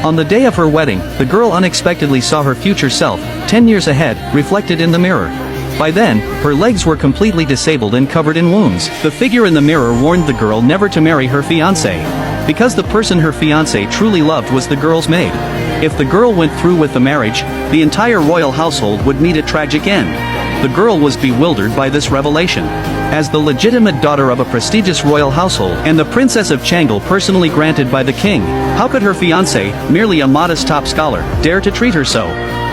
On the day of her wedding, the girl unexpectedly saw her future self, 10 years ahead, reflected in the mirror. By then, her legs were completely disabled and covered in wounds. The figure in the mirror warned the girl never to marry her fiancé, because the person her fiancé truly loved was the girl's maid. If the girl went through with the marriage, the entire royal household would meet a tragic end. The girl was bewildered by this revelation. As the legitimate daughter of a prestigious royal household and the Princess of Changle personally granted by the king, how could her fiancé, merely a modest top scholar, dare to treat her so?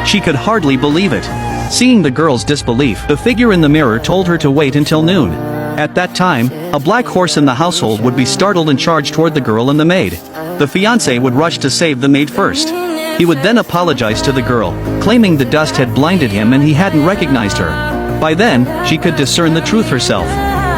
She could hardly believe it. Seeing the girl's disbelief, the figure in the mirror told her to wait until noon. At that time, a black horse in the household would be startled and charge toward the girl and the maid. The fiancé would rush to save the maid first. He would then apologize to the girl, claiming the dust had blinded him and he hadn't recognized her. By then, she could discern the truth herself.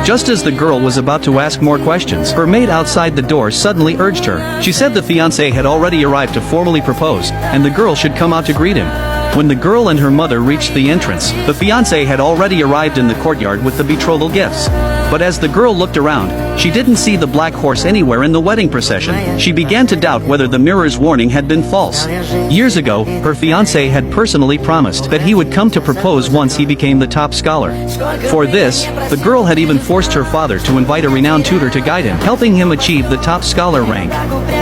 Just as the girl was about to ask more questions, her maid outside the door suddenly urged her. She said the fiancé had already arrived to formally propose, and the girl should come out to greet him. When the girl and her mother reached the entrance, the fiancé had already arrived in the courtyard with the betrothal gifts. But as the girl looked around, she didn't see the black horse anywhere in the wedding procession. She began to doubt whether the mirror's warning had been false. Years ago, her fiancé had personally promised that he would come to propose once he became the top scholar. For this, the girl had even forced her father to invite a renowned tutor to guide him, helping him achieve the top scholar rank.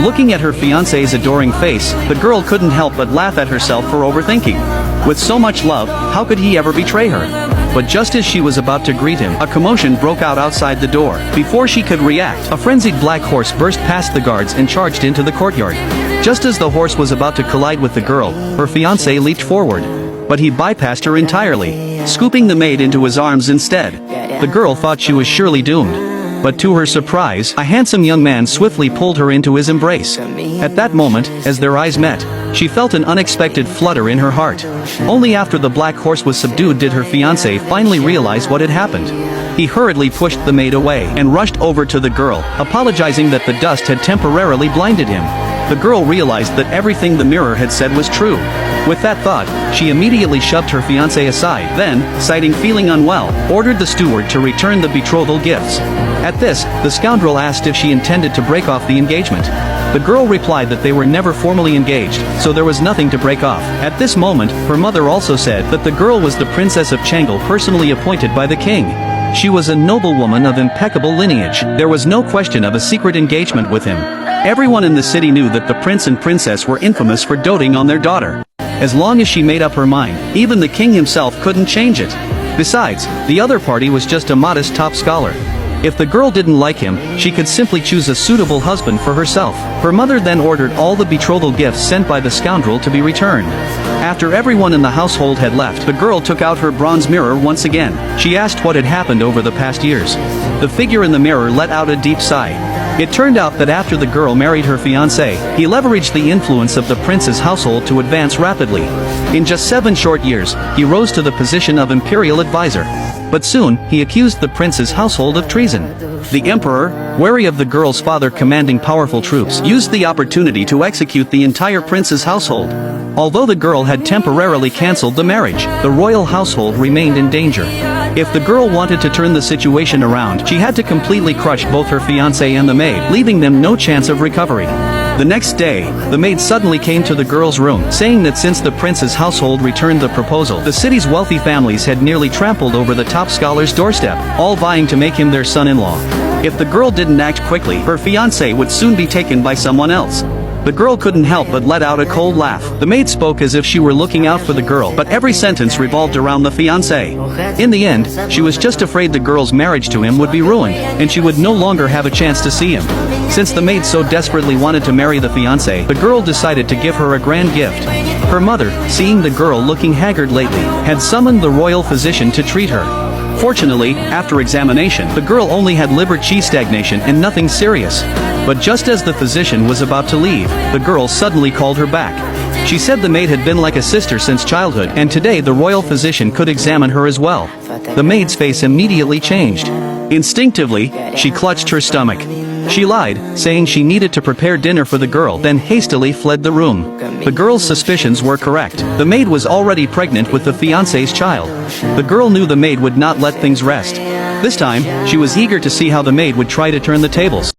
Looking at her fiancé's adoring face, the girl couldn't help but laugh at herself for overthinking. With so much love, how could he ever betray her? But just as she was about to greet him, a commotion broke out outside the door. Before she could react, a frenzied black horse burst past the guards and charged into the courtyard. Just as the horse was about to collide with the girl, her fiancé leaped forward. But he bypassed her entirely, scooping the maid into his arms instead. The girl thought she was surely doomed. But to her surprise, a handsome young man swiftly pulled her into his embrace. At that moment, as their eyes met, she felt an unexpected flutter in her heart. Only after the black horse was subdued did her fiancé finally realize what had happened. He hurriedly pushed the maid away and rushed over to the girl, apologizing that the dust had temporarily blinded him. The girl realized that everything the mirror had said was true. With that thought, she immediately shoved her fiancé aside, then, citing feeling unwell, ordered the steward to return the betrothal gifts. At this, the scoundrel asked if she intended to break off the engagement. The girl replied that they were never formally engaged, so there was nothing to break off. At this moment, her mother also said that the girl was the Princess of Changle personally appointed by the king. She was a noblewoman of impeccable lineage. There was no question of a secret engagement with him. Everyone in the city knew that the prince and princess were infamous for doting on their daughter. As long as she made up her mind, even the king himself couldn't change it. Besides, the other party was just a modest top scholar. If the girl didn't like him, she could simply choose a suitable husband for herself. Her mother then ordered all the betrothal gifts sent by the scoundrel to be returned. After everyone in the household had left, the girl took out her bronze mirror once again. She asked what had happened over the past years. The figure in the mirror let out a deep sigh. It turned out that after the girl married her fiancé, he leveraged the influence of the prince's household to advance rapidly. In just 7 short years, he rose to the position of imperial advisor. But soon, he accused the prince's household of treason. The emperor, wary of the girl's father commanding powerful troops, used the opportunity to execute the entire prince's household. Although the girl had temporarily cancelled the marriage, the royal household remained in danger. If the girl wanted to turn the situation around, she had to completely crush both her fiancé and the maid, leaving them no chance of recovery. The next day, the maid suddenly came to the girl's room, saying that since the prince's household returned the proposal, the city's wealthy families had nearly trampled over the top scholar's doorstep, all vying to make him their son-in-law. If the girl didn't act quickly, her fiancé would soon be taken by someone else. The girl couldn't help but let out a cold laugh. The maid spoke as if she were looking out for the girl, but every sentence revolved around the fiancé. In the end, she was just afraid the girl's marriage to him would be ruined, and she would no longer have a chance to see him. Since the maid so desperately wanted to marry the fiancé, the girl decided to give her a grand gift. Her mother, seeing the girl looking haggard lately, had summoned the royal physician to treat her. Fortunately, after examination, the girl only had liver qi stagnation and nothing serious. But just as the physician was about to leave, the girl suddenly called her back. She said the maid had been like a sister since childhood, and today the royal physician could examine her as well. The maid's face immediately changed. Instinctively, she clutched her stomach. She lied, saying she needed to prepare dinner for the girl, then hastily fled the room. The girl's suspicions were correct. The maid was already pregnant with the fiancé's child. The girl knew the maid would not let things rest. This time, she was eager to see how the maid would try to turn the tables.